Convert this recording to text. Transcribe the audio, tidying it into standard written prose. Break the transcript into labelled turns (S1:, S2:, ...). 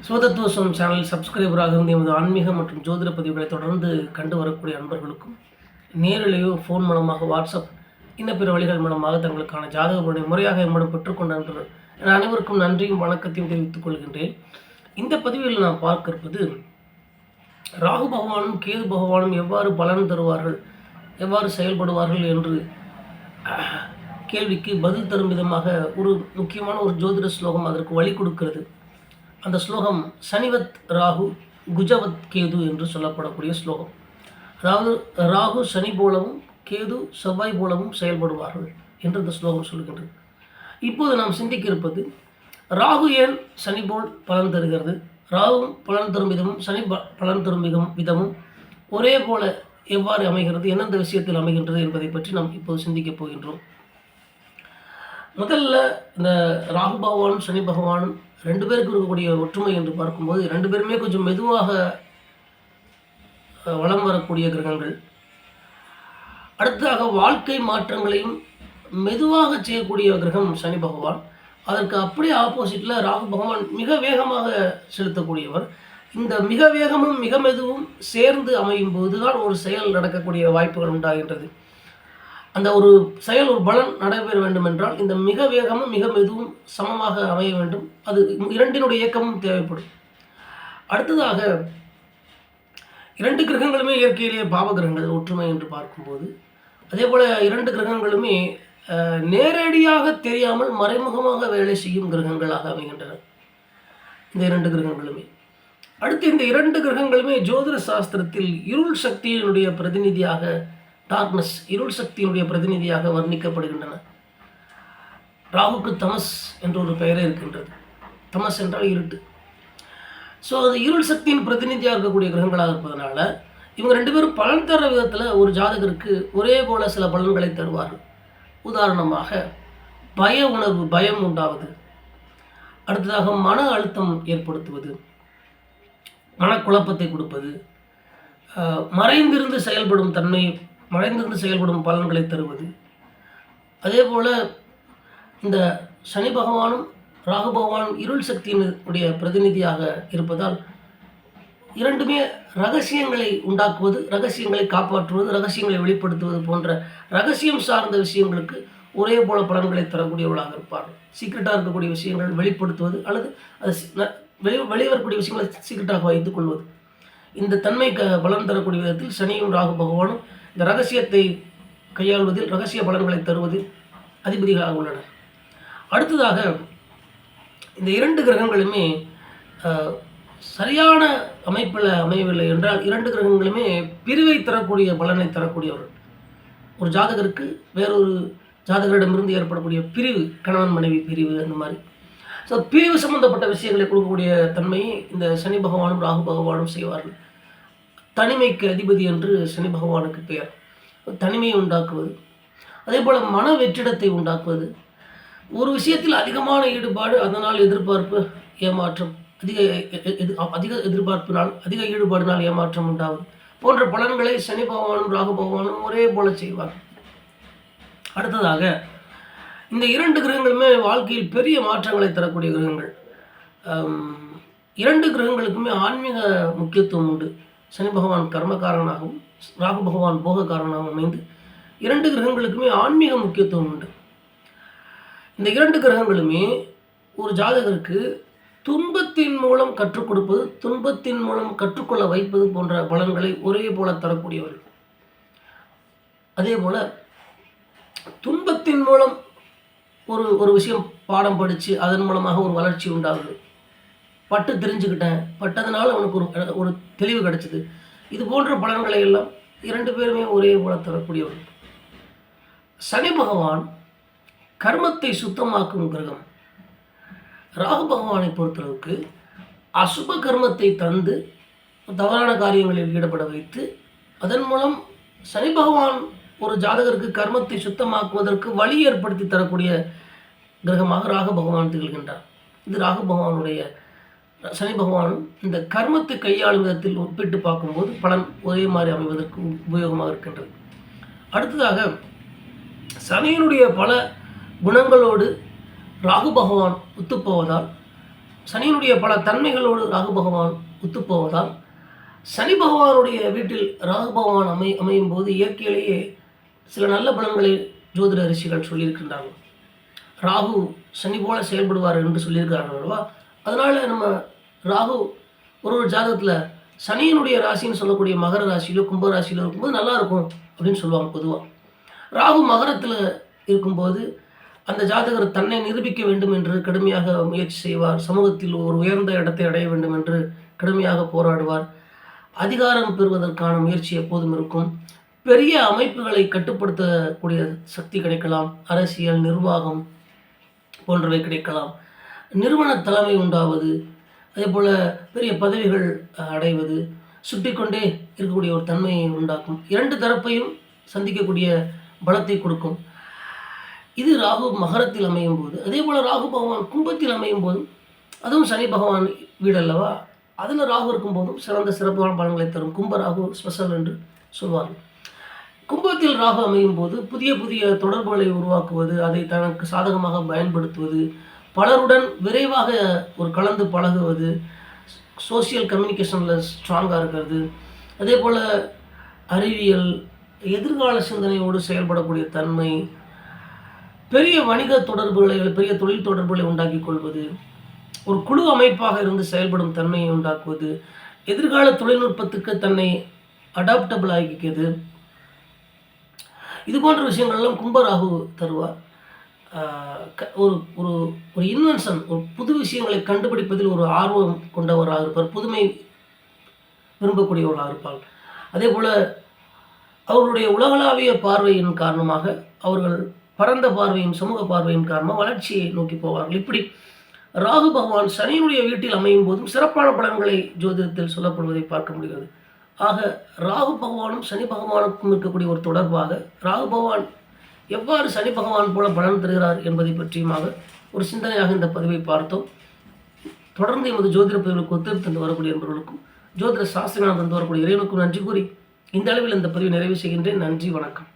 S1: சிவதத்துவம் channel சப்ஸ்கிரைபராக இருந்து எமது ஆன்மீக மற்றும் ஜோதிட பதிவுகளை தொடர்ந்து கண்டு வரக்கூடிய அன்பர்களுக்கும் நேரிலேயோ ஃபோன் மூலமாக வாட்ஸ்அப் இன்னும் பிற வழிகள் மூலமாக தங்களுக்கான ஜாதகங்களுடைய முறையாக எம்மிடம் பெற்றுக்கொண்ட நண்பர்கள் என அனைவருக்கும் நன்றியும் வணக்கத்தையும் தெரிவித்துக் கொள்கின்றேன். இந்த பதிவில் நாம் பார்க்க இருப்பது ராகு பகவானும் கேது பகவானும் எவ்வாறு பலன் தருவார்கள், எவ்வாறு செயல்படுவார்கள் என்று கேள்விக்கு பதில் தரும் விதமாக ஒரு முக்கியமான ஒரு ஜோதிட ஸ்லோகம் அதற்கு வழி கொடுக்கிறது. அந்த ஸ்லோகம் சனிவத் ராகு குஜவத் கேது என்று சொல்லப்படக்கூடிய ஸ்லோகம். அதாவது ராகு சனி போலவும் கேது செவ்வாய் போலவும் செயல்படுவார்கள் என்று இந்த ஸ்லோகம் சொல்கின்றது. இப்போது நாம் சிந்திக்க இருப்பது, ராகு ஏன் சனி போல் பலன் தருகிறது, ராகுவும் பலன் தரும் விதமும் சனி பலன் தரும் விதமும் ஒரே போல எவ்வாறு அமைகிறது, எந்தெந்த விஷயத்தில் அமைகின்றது என்பதை பற்றி நாம் இப்போது சிந்திக்கப் போகின்றோம். முதல்ல இந்த ராகு பகவானும் சனி பகவானும் ரெண்டு பேருக்கு இருக்கக்கூடிய ஒற்றுமை என்று பார்க்கும்போது, ரெண்டு பேருமே கொஞ்சம் மெதுவாக வலம் வரக்கூடிய கிரகங்கள். அடுத்ததாக வாழ்க்கை மாற்றங்களையும் மெதுவாக செய்யக்கூடிய கிரகம் சனி பகவான். அதற்கு அப்படியே ஆப்போசிட்டில் ராகு பகவான் மிக வேகமாக செலுத்தக்கூடியவர். இந்த மிக வேகமும் மிக மெதுவும் சேர்ந்து அமையும் போது தான் ஒரு செயல் நடக்கக்கூடிய வாய்ப்புகள் உண்டாகின்றது. அந்த ஒரு செயல் ஒரு பலன் நடைபெற வேண்டும் என்றால் இந்த மிக வேகமும் மிக மெதுவும் சமமாக அமைய வேண்டும். அது இரண்டினுடைய இயக்கமும் தேவைப்படும். அடுத்ததாக இரண்டு கிரகங்களுமே இயற்கையிலேயே பாவ கிரகங்கள் ஒற்றுமை என்று பார்க்கும்போது, அதே போல் இரண்டு கிரகங்களுமே நேரடியாக தெரியாமல் மறைமுகமாக வேலை செய்யும் கிரகங்களாக அமைகின்றன இந்த இரண்டு கிரகங்களுமே. அடுத்து இந்த இரண்டு கிரகங்களுமே ஜோதிட சாஸ்திரத்தில் இருள் சக்தியினுடைய பிரதிநிதியாக, டார்க்னஸ் இருள் சக்தியினுடைய பிரதிநிதியாக வர்ணிக்கப்படுகின்றன. ராகுக்கு தமஸ் என்ற ஒரு பெயரே இருக்கின்றது. தமஸ் என்றால் இருட்டு. ஸோ அது இருள் சக்தியின் பிரதிநிதியாக இருக்கக்கூடிய கிரகங்களாக இருப்பதனால இவங்க ரெண்டு பேரும் பலன் தர விதத்தில் ஒரு ஜாதகருக்கு ஒரே போல சில பலன்களை தருவார்கள். உதாரணமாக பய உணர்வு, பயம் உண்டாவது, அடுத்ததாக மன அழுத்தம் ஏற்படுத்துவது, மனக்குழப்பத்தை கொடுப்பது, மறைந்திருந்து செயல்படும் தன்மை, மறைந்திருந்து செயல்படும் பலன்களை தருவது. அதே போல் இந்த சனி பகவானும் ராகு பகவானும் இருள் சக்தியினுடைய பிரதிநிதியாக இருப்பதால் இரண்டுமே ரகசியங்களை உண்டாக்குவது, ரகசியங்களை காப்பாற்றுவது, ரகசியங்களை வெளிப்படுத்துவது போன்ற ரகசியம் சார்ந்த விஷயங்களுக்கு ஒரே போல பலன்களை தரக்கூடியவர்களாக இருப்பார்கள். சீக்கிரட்டாக இருக்கக்கூடிய விஷயங்கள் வெளிப்படுத்துவது அல்லது அது வெளிவரக்கூடிய விஷயங்களை சீக்கிரட்டாக வைத்துக் கொள்வது. இந்த தன்மை பலன் தரக்கூடிய விதத்தில் சனியும் ராகு பகவானும் இந்த ரகசியத்தை கையாள்வதில், ரகசிய பலன்களை தருவதில் அதிபதிகளாக உள்ளனர். அடுத்ததாக இந்த இரண்டு கிரகங்களுமே சரியான அமைப்பில் அமையவில்லை என்றால் இரண்டு கிரகங்களுமே பிரிவை தரக்கூடிய பலனை தரக்கூடியவர்கள். ஒரு ஜாதகருக்கு வேறொரு ஜாதகரிடமிருந்து ஏற்படக்கூடிய பிரிவு, கணவன் மனைவி பிரிவு, அந்த மாதிரி ஸோ பிரிவு சம்பந்தப்பட்ட விஷயங்களை கொடுக்கக்கூடிய தன்மையை இந்த சனி பகவானும் ராகு பகவானும் செய்வார்கள். தனிமைக்கு அதிபதி என்று சனி பகவானுக்கு பெயர். தனிமையை உண்டாக்குவது, அதே போல் மன வெற்றிடத்தை உண்டாக்குவது, ஒரு விஷயத்தில் அதிகமான ஈடுபாடு, அதனால் எதிர்பார்ப்பு, ஏமாற்றம், அதிக எதிர்பார்ப்பினால், அதிக ஈடுபாடினால் ஏமாற்றம் உண்டாவது போன்ற பலன்களை சனி பகவானும் ராகு பகவானும் ஒரே போல செய்வார். அடுத்ததாக இந்த இரண்டு கிரகங்களுமே வாழ்க்கையில் பெரிய மாற்றங்களை தரக்கூடிய கிரகங்கள். இரண்டு கிரகங்களுக்குமே ஆன்மீக முக்கியத்துவம் உண்டு. சனி பகவான் கர்மகாரனாகவும் ராகு பகவான் போகக்காரனாகவும் அமைந்து இரண்டு கிரகங்களுக்குமே ஆன்மீக முக்கியத்துவம் உண்டு. இந்த இரண்டு கிரகங்களுமே ஒரு ஜாதகருக்கு துன்பத்தின் மூலம் கற்றுக் கொடுப்பது, துன்பத்தின் மூலம் கற்றுக்கொள்ள வைப்பது போன்ற பலன்களை ஒரே போல தரக்கூடியவர்கள். அதே போல் துன்பத்தின் மூலம் ஒரு விஷயம் பாடம் படித்து அதன் மூலமாக ஒரு வளர்ச்சி உண்டாகுது. பட்டு தெரிஞ்சுக்கிட்டேன், பட்டதனால் அவனுக்கு ஒரு தெளிவு கிடைச்சிது. இது போன்ற பலன்களை எல்லாம் இரண்டு பேருமே ஒரே போல தரக்கூடியவர்கள். சனி பகவான் கர்மத்தை சுத்தமாக்கும் கிரகம். ராகு பகவானை பொறுத்தளவுக்கு அசுப கர்மத்தை தந்து தவறான காரியங்களில் ஈடுபட வைத்து அதன் மூலம் சனி பகவான் ஒரு ஜாதகருக்கு கர்மத்தை சுத்தமாக்குவதற்கு வழி ஏற்படுத்தி தரக்கூடிய கிரகமாக ராகு பகவான் திகழ்கின்றார். இது ராகு பகவானுடைய, சனி பகவானும் இந்த கர்மத்தை கையாளும் விதத்தில் ஒப்பிட்டு பார்க்கும்போது பலன் ஒரே மாதிரி அமைவதற்கு உபயோகமாக இருக்கின்றது. அடுத்ததாக சனியினுடைய பல குணங்களோடு ராகு பகவான் ஒத்துப்போவதால் சனியினுடைய பல தன்மைகளோடு ராகு பகவான் ஒத்துப்போவதால் சனி பகவானுடைய வீட்டில் ராகு பகவான் அமையும் போது இயற்கையிலேயே சில நல்ல பலன்களை ஜோதிட ரிஷிகள் சொல்லியிருக்கின்றார்கள். ராகு சனி போல செயல்படுவார் என்று சொல்லியிருக்கிறார்கள் அல்லவா. அதனால் நம்ம ராகு ஒரு ஜாதகத்தில் சனியினுடைய ராசின்னு சொல்லக்கூடிய மகர ராசியிலோ கும்ப ராசியிலோ இருக்கும்போது நல்லாயிருக்கும் அப்படின்னு சொல்லுவாங்க. பொதுவாக ராகு மகரத்தில் இருக்கும்போது அந்த ஜாதகர் தன்னை நிரூபிக்க வேண்டும் என்று கடுமையாக முயற்சி செய்வார். சமூகத்தில் ஒரு உயர்ந்த இடத்தை அடைய வேண்டும் என்று கடுமையாக போராடுவார். அதிகாரம் பெறுவதற்கான முயற்சி எப்போதும் இருக்கும். பெரிய அமைப்புகளை கட்டுப்படுத்தக்கூடிய சக்தி கிடைக்கலாம். அரசியல், நிர்வாகம் போன்றவை கிடைக்கலாம். நிறுவன தலைமை உண்டாவது, அதே போல் பெரிய பதவிகள் அடைவது, சுட்டிக்கொண்டே இருக்கக்கூடிய ஒரு தன்மையை உண்டாக்கும். இரண்டு தரப்பையும் சந்திக்கக்கூடிய பலத்தை கொடுக்கும். இது ராகு மகரத்தில் அமையும் போது. அதே போல் ராகு பகவான் கும்பத்தில் அமையும் போதும், அதுவும் சனி பகவான் வீடு அல்லவா, அதில் ராகு இருக்கும் போதும் சிறப்பான பலன்களை தரும். கும்ப ராகு ஸ்பெஷல் என்று சொல்வார்கள். கும்பத்தில் ராகு அமையும் போது புதிய புதிய தொடர்புகளை உருவாக்குவது, அதை தனக்கு சாதகமாக பயன்படுத்துவது, பலருடன் விரைவாக ஒரு கலந்து பழகுவது, சோசியல் கம்யூனிகேஷனில் ஸ்ட்ராங்காக இருக்கிறது. அதே போல் அறிவியல், எதிர்கால சிந்தனையோடு செயல்படக்கூடிய தன்மை, பெரிய வணிக தொடர்புகளை, பெரிய தொழில் தொடர்புகளை உண்டாக்கி கொள்வது, ஒரு குழு அமைப்பாக இருந்து செயல்படும் தன்மையை உண்டாக்குவது, எதிர்கால தொழில்நுட்பத்துக்கு தன்னை அடாப்டபிள் ஆகிக்கிறது. இது போன்ற விஷயங்கள்லாம் கும்பராகு தருவார். ஒரு ஒரு ஒரு இன்வென்ஷன், ஒரு புது விஷயங்களை கண்டுபிடிப்பதில் ஒரு ஆர்வம் கொண்டவராக இருப்பார். புதுமை விரும்பக்கூடியவர்களாக இருப்பார். அதே போல் அவர்களுடைய உலகளாவிய பார்வையின் காரணமாக, அவர்கள் பரந்த பார்வையின், சமூக பார்வையின் காரணமாக வளர்ச்சியை நோக்கி போவார்கள். இப்படி ராகு பகவான் சனியினுடைய வீட்டில் அமையும் போதும் சிறப்பான பலன்களை ஜோதிடத்தில் சொல்லப்படுவதை பார்க்க முடிகிறது. ஆக ராகு பகவானும் சனி பகவானுக்கும் இருக்கக்கூடிய ஒரு தொடர்பாக, ராகு பகவான் எவ்வாறு சனி பகவான் போல பலன் தருகிறார் என்பதை பற்றியுமாக ஒரு சிந்தனையாக இந்த பதிவை பார்த்தோம். தொடர்ந்து எமது ஜோதிட பதிவுகளுக்கு ஒத்துழைப்பு தந்து வரக்கூடிய என்பவர்களுக்கும், ஜோதிட சாஸ்திரங்கள் தந்து வரக்கூடிய இறைவனுக்கும் நன்றி கூறி இந்த அளவில் இந்த பதிவை நிறைவு செய்கின்றேன். நன்றி, வணக்கம்.